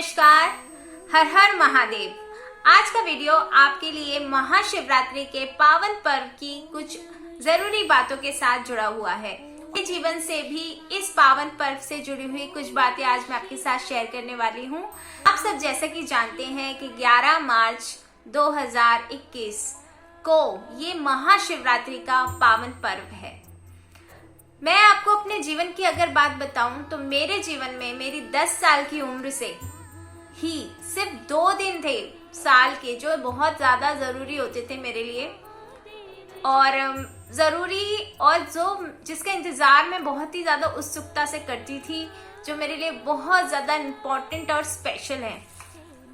नमस्कार, हर हर महादेव। आज का वीडियो आपके लिए महाशिवरात्रि के पावन पर्व की कुछ जरूरी बातों के साथ जुड़ा हुआ है। मेरे जीवन से भी इस पावन पर्व से जुड़ी हुई कुछ बातें आज मैं आपके साथ शेयर करने वाली हूँ। आप सब जैसा कि जानते हैं कि 11 मार्च 2021 को ये महाशिवरात्रि का पावन पर्व है। मैं आपको अपने जीवन की अगर बात बताऊं तो मेरे जीवन में मेरी 10 साल की उम्र से ही सिर्फ 2 दिन थे साल के जो बहुत ज्यादा जरूरी होते थे मेरे लिए, और जरूरी और जो जिसका इंतजार मैं बहुत ही ज्यादा उत्सुकता से करती थी, जो मेरे लिए बहुत ज्यादा इम्पोर्टेंट और स्पेशल है।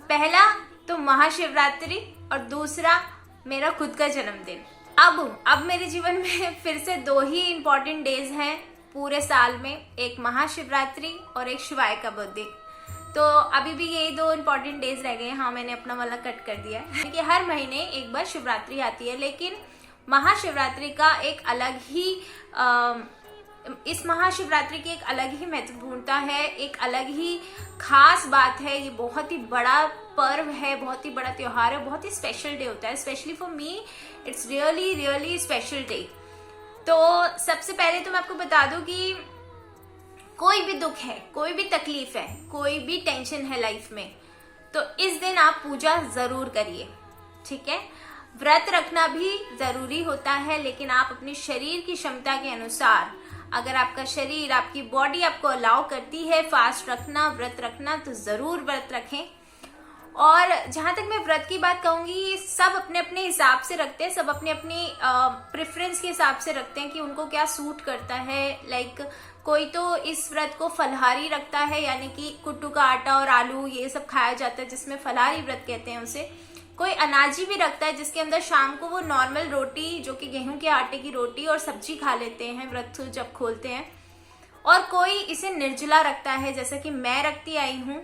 पहला तो महाशिवरात्रि और दूसरा मेरा खुद का जन्मदिन। अब मेरे जीवन में फिर से 2 ही इम्पोर्टेंट डेज हैं पूरे साल में, एक महाशिवरात्रि और एक शिवाय का बर्थडे। तो अभी भी यही 2 इम्पोर्टेंट डेज रह गए। हाँ, मैंने अपना वाला कट कर दिया है क्योंकि हर महीने एक बार शिवरात्रि आती है, लेकिन महाशिवरात्रि का एक अलग ही इस महाशिवरात्रि की एक अलग ही महत्वपूर्णता है, एक अलग ही खास बात है। ये बहुत ही बड़ा पर्व है, बहुत ही बड़ा त्योहार है, बहुत ही स्पेशल डे होता है। Specially for me it's really really special day. तो सबसे पहले तो मैं आपको बता दूं कि कोई भी दुख है, कोई भी तकलीफ है, कोई भी टेंशन है लाइफ में, तो इस दिन आप पूजा जरूर करिए, ठीक है। व्रत रखना भी जरूरी होता है, लेकिन आप अपनी शरीर की क्षमता के अनुसार, अगर आपका शरीर, आपकी बॉडी आपको अलाउ करती है फास्ट रखना, व्रत रखना, तो जरूर व्रत रखें। और जहां तक मैं व्रत की बात कहूंगी, सब अपने अपने हिसाब से रखते हैं, सब अपनी अपनी प्रेफरेंस के हिसाब से रखते हैं कि उनको क्या सूट करता है। लाइक कोई तो इस व्रत को फलाहारी रखता है, यानी कि कुट्टू का आटा और आलू ये सब खाया जाता है, जिसमें फलाहारी व्रत कहते हैं उसे। कोई अनाजी भी रखता है जिसके अंदर शाम को वो नॉर्मल रोटी, जो कि गेहूं के आटे की रोटी और सब्जी खा लेते हैं व्रत जब खोलते हैं। और कोई इसे निर्जला रखता है, जैसा कि मैं रखती आई हूँ,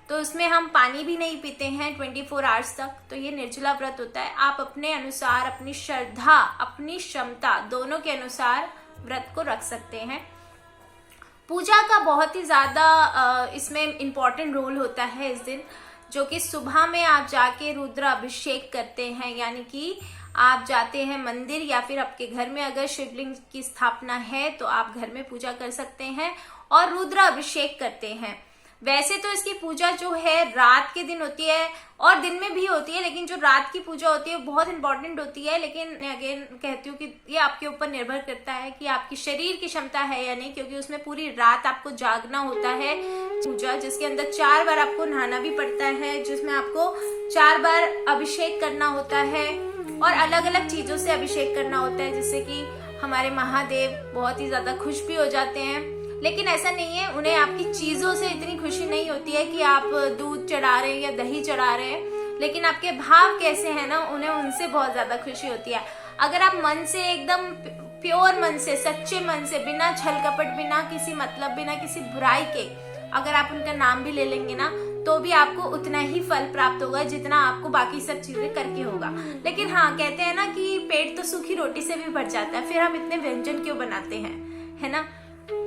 तो उसमें हम पानी भी नहीं पीते हैं 24 आवर्स तक। तो ये निर्जला व्रत होता है। आप अपने अनुसार, अपनी श्रद्धा, अपनी क्षमता दोनों के अनुसार व्रत को रख सकते हैं। पूजा का बहुत ही ज्यादा इसमें इम्पोर्टेंट रोल होता है इस दिन, जो कि सुबह में आप जाके रुद्र अभिषेक करते हैं, यानी कि आप जाते हैं मंदिर या फिर आपके घर में अगर शिवलिंग की स्थापना है तो आप घर में पूजा कर सकते हैं और रुद्र अभिषेक करते हैं। वैसे तो इसकी पूजा जो है रात के दिन होती है और दिन में भी होती है, लेकिन जो रात की पूजा होती है बहुत इंपॉर्टेंट होती है। लेकिन अगेन कहती हूँ कि ये आपके ऊपर निर्भर करता है कि आपकी शरीर की क्षमता है या नहीं, क्योंकि उसमें पूरी रात आपको जागना होता है। पूजा जिसके अंदर 4 बार आपको नहाना भी पड़ता है, जिसमें आपको 4 बार अभिषेक करना होता है और अलग अलग चीजों से अभिषेक करना होता है, जिससे कि हमारे महादेव बहुत ही ज्यादा खुश भी हो जाते हैं। लेकिन ऐसा नहीं है, उन्हें आपकी चीजों से इतनी खुशी नहीं होती है कि आप दूध चढ़ा रहे हैं या दही चढ़ा रहे हैं, लेकिन आपके भाव कैसे हैं ना, उन्हें उनसे बहुत ज्यादा खुशी होती है। अगर आप मन से, एकदम प्योर मन से, सच्चे मन से, बिना छल कपट, बिना किसी मतलब, बिना किसी बुराई के अगर आप उनका नाम भी ले लेंगे ना, तो भी आपको उतना ही फल प्राप्त होगा जितना आपको बाकी सब चीजें करके होगा। लेकिन हाँ, कहते हैं ना कि पेट तो सूखी रोटी से भी भर जाता है, फिर हम इतने व्यंजन क्यों बनाते हैं, है ना।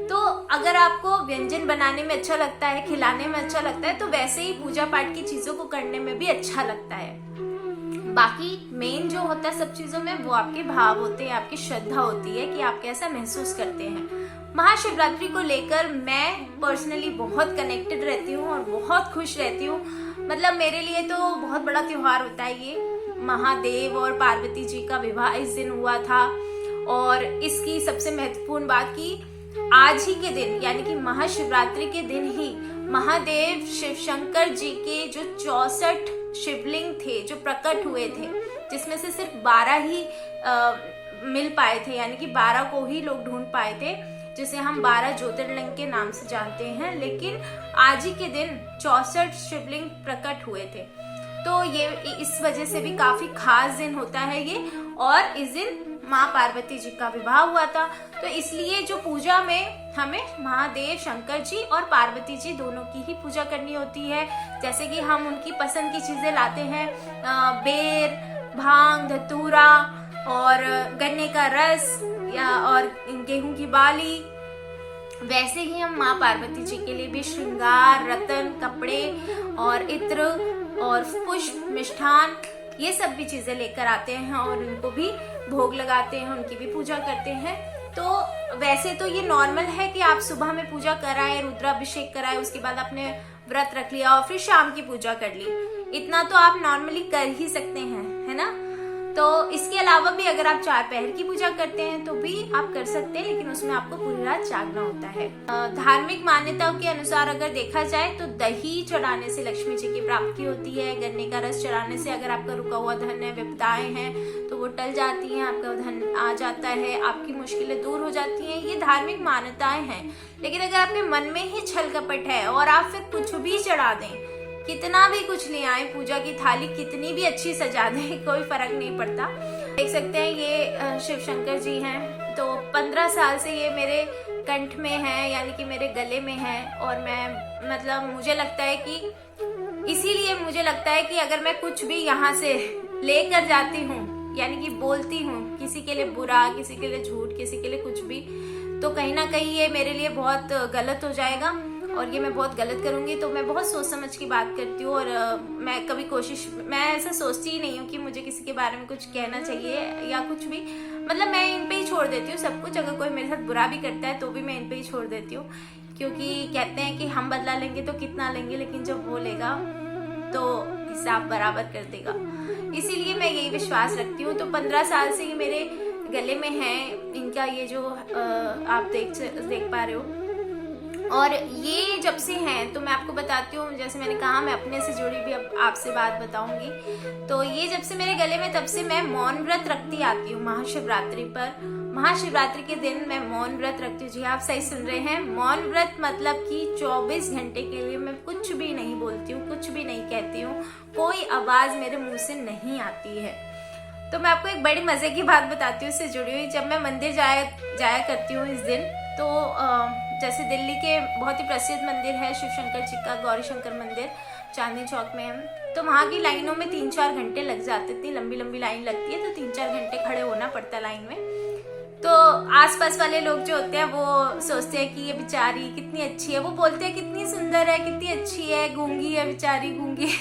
तो अगर आपको व्यंजन बनाने में अच्छा लगता है, खिलाने में अच्छा लगता है, तो वैसे ही पूजा पाठ की चीजों को करने में भी अच्छा लगता है। बाकी मेन जो होता है सब चीजों में, वो आपके भाव होते हैं, आपकी श्रद्धा होती है कि आप कैसा महसूस करते हैं। महाशिवरात्रि को लेकर मैं पर्सनली बहुत कनेक्टेड रहती हूँ और बहुत खुश रहती हूँ। मतलब मेरे लिए तो बहुत बड़ा त्योहार होता है ये। महादेव और पार्वती जी का विवाह इस दिन हुआ था, और इसकी सबसे महत्वपूर्ण बात की आज ही के दिन, यानी कि महाशिवरात्रि के दिन ही महादेव शिव शंकर जी के जो 64 शिवलिंग थे जो प्रकट हुए थे, जिसमें से सिर्फ 12 ही मिल पाए थे, यानी कि 12 को ही लोग ढूंढ पाए थे, जिसे हम 12 ज्योतिर्लिंग के नाम से जानते हैं। लेकिन आज ही के दिन 64 शिवलिंग प्रकट हुए थे, तो ये इस वजह से भी काफी खास दिन होता है ये। और इस दिन माँ पार्वती जी का विवाह हुआ था, तो इसलिए जो पूजा में हमें महादेव, शंकर जी और पार्वती जी दोनों की ही पूजा करनी होती है। जैसे कि हम उनकी पसंद की चीजें लाते हैं, बेर, भांग, धतूरा और गन्ने का रस या और गेहूं की बाली वैसे ही हम माँ पार्वती जी के लिए भी श्रृंगार, रतन, कपड़े और इत्र और पुष्प, मिष्ठान, ये सब भी चीजें लेकर आते हैं और उनको भी भोग लगाते हैं, उनकी भी पूजा करते हैं। तो वैसे तो ये नॉर्मल है कि आप सुबह में पूजा कराएं, रुद्राभिषेक कराएं, उसके बाद आपने व्रत रख लिया और फिर शाम की पूजा कर ली। इतना तो आप नॉर्मली कर ही सकते हैं, है ना। तो इसके अलावा भी अगर आप 4 पहर की पूजा करते हैं तो भी आप कर सकते हैं, लेकिन उसमें आपको पूरी रात जागना होता है। धार्मिक मान्यताओं के अनुसार अगर देखा जाए तो दही चढ़ाने से लक्ष्मी जी की प्राप्ति होती है। गन्ने का रस चढ़ाने से अगर आपका रुका हुआ धन है, विपदाएं हैं, तो वो टल जाती हैं, आपका धन आ जाता है, आपकी मुश्किलें दूर हो जाती हैं। ये धार्मिक मान्यताएं हैं। लेकिन अगर आपके मन में ही छल कपट है और आप फिर कुछ भी चढ़ा दें, कितना भी कुछ ले आए, पूजा की थाली कितनी भी अच्छी सजा दें, कोई फर्क नहीं पड़ता। देख सकते हैं ये शिव शंकर जी हैं। तो 15 साल से ये मेरे कंठ में है, यानी कि मेरे गले में है। और मैं मतलब मुझे लगता है कि इसीलिए मुझे लगता है कि अगर मैं कुछ भी यहाँ से लेकर जाती हूँ, यानी कि बोलती हूँ किसी के लिए बुरा, किसी के लिए झूठ, किसी के लिए कुछ भी, तो कहीं ना कहीं ये मेरे लिए बहुत गलत हो जाएगा और ये मैं बहुत गलत करूंगी। तो मैं बहुत सोच समझ की बात करती हूँ और मैं कभी मैं ऐसा सोचती ही नहीं हूँ कि मुझे किसी के बारे में कुछ कहना चाहिए या कुछ भी। मतलब मैं इन पे ही छोड़ देती हूँ सब कुछ। अगर कोई मेरे साथ बुरा भी करता है तो भी मैं इन पे ही छोड़ देती हूँ, क्योंकि कहते हैं कि हम बदला लेंगे तो कितना लेंगे, लेकिन जब वो लेगा तो हिसाब बराबर कर देगा। इसीलिए मैं यही विश्वास रखती हूँ। तो 15 साल से ये मेरे गले में है, इनका ये जो आप देख पा रहे हो। और ये जब से हैं तो मैं आपको बताती हूँ, जैसे मैंने कहा मैं अपने से जुड़ी भी अब आपसे बात बताऊंगी। तो ये जब से मेरे गले में, तब से मैं मौन व्रत रखती आती हूँ। महाशिवरात्रि पर, महाशिवरात्रि के दिन मैं मौन व्रत रखती हूँ। जी आप सही सुन रहे हैं, मौन व्रत मतलब कि 24 घंटे के लिए मैं कुछ भी नहीं बोलती हूँ, कुछ भी नहीं कहती हूँ, कोई आवाज मेरे मुंह से नहीं आती है। तो मैं आपको एक बड़ी मजे की बात बताती हूँ इससे जुड़ी हुई। जब मैं मंदिर जाया करती हूँ इस दिन, तो जैसे दिल्ली के बहुत ही प्रसिद्ध मंदिर है शिव शंकर जी का, गौरी शंकर मंदिर, चांदनी चौक में है। तो वहाँ की लाइनों में 3-4 घंटे लग जाते, इतनी लंबी लंबी लाइन लगती है, तो 3-4 घंटे खड़े होना पड़ता है लाइन में। तो आसपास वाले लोग जो होते हैं वो सोचते हैं कि ये बेचारी कितनी अच्छी है, वो बोलते हैं कितनी सुंदर है, कितनी अच्छी है, गूंगी है बेचारी, गूंगी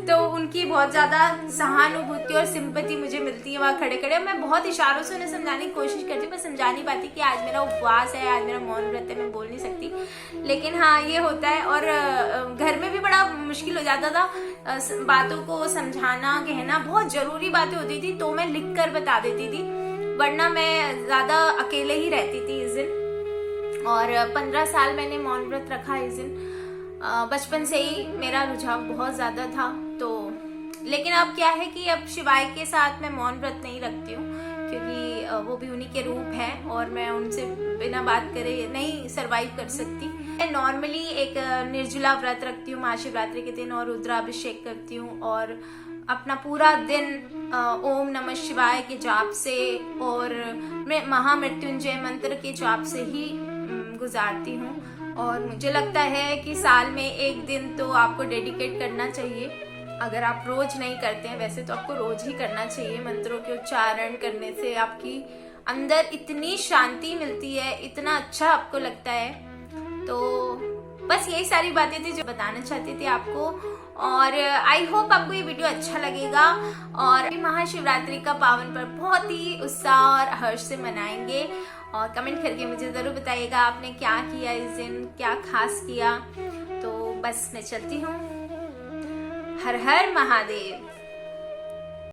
तो उनकी बहुत ज्यादा सहानुभूति और सिंपैथी मुझे मिलती है वहाँ खड़े खड़े। मैं बहुत इशारों से उन्हें समझाने की कोशिश करती हूँ, मैं समझा नहीं पाती कि आज मेरा उपवास है, आज मेरा मौन व्रत है, मैं बोल नहीं सकती। लेकिन हाँ ये होता है। और घर में भी बड़ा मुश्किल हो जाता था, बातों को समझाना, कहना, बहुत जरूरी बातें होती थी तो मैं लिख कर बता देती थी, वरना मैं ज्यादा अकेले ही रहती थी इस दिन। और 15 साल मैंने मौन व्रत रखा इस दिन। बचपन से ही मेरा रुझाव बहुत ज्यादा था। तो लेकिन अब क्या है कि अब शिवाय के साथ मैं मौन व्रत नहीं रखती हूँ, क्योंकि वो भी उन्हीं के रूप हैं और मैं उनसे बिना बात करे नहीं सरवाइव कर सकती। मैं नॉर्मली एक निर्जला व्रत रखती हूँ महाशिवरात्रि के दिन और रुद्राभिषेक करती हूँ और अपना पूरा दिन ओम नमः शिवाय के जाप से और महामृत्युंजय मंत्र के जाप से ही गुजारती हूँ। और मुझे लगता है कि साल में एक दिन तो आपको डेडिकेट करना चाहिए। अगर आप रोज नहीं करते हैं, वैसे तो आपको रोज ही करना चाहिए। मंत्रों के उच्चारण करने से आपकी अंदर इतनी शांति मिलती है, इतना अच्छा आपको लगता है। तो बस यही सारी बातें थी जो बताना चाहती थी आपको। और आई होप आपको ये वीडियो अच्छा लगेगा। और महाशिवरात्रि का पावन पर्व बहुत ही उत्साह और हर्ष से मनाएंगे। और कमेंट करके मुझे जरूर बताइएगा आपने क्या किया इस दिन, क्या खास किया। तो बस मैं चलती हूँ। हर हर महादेव।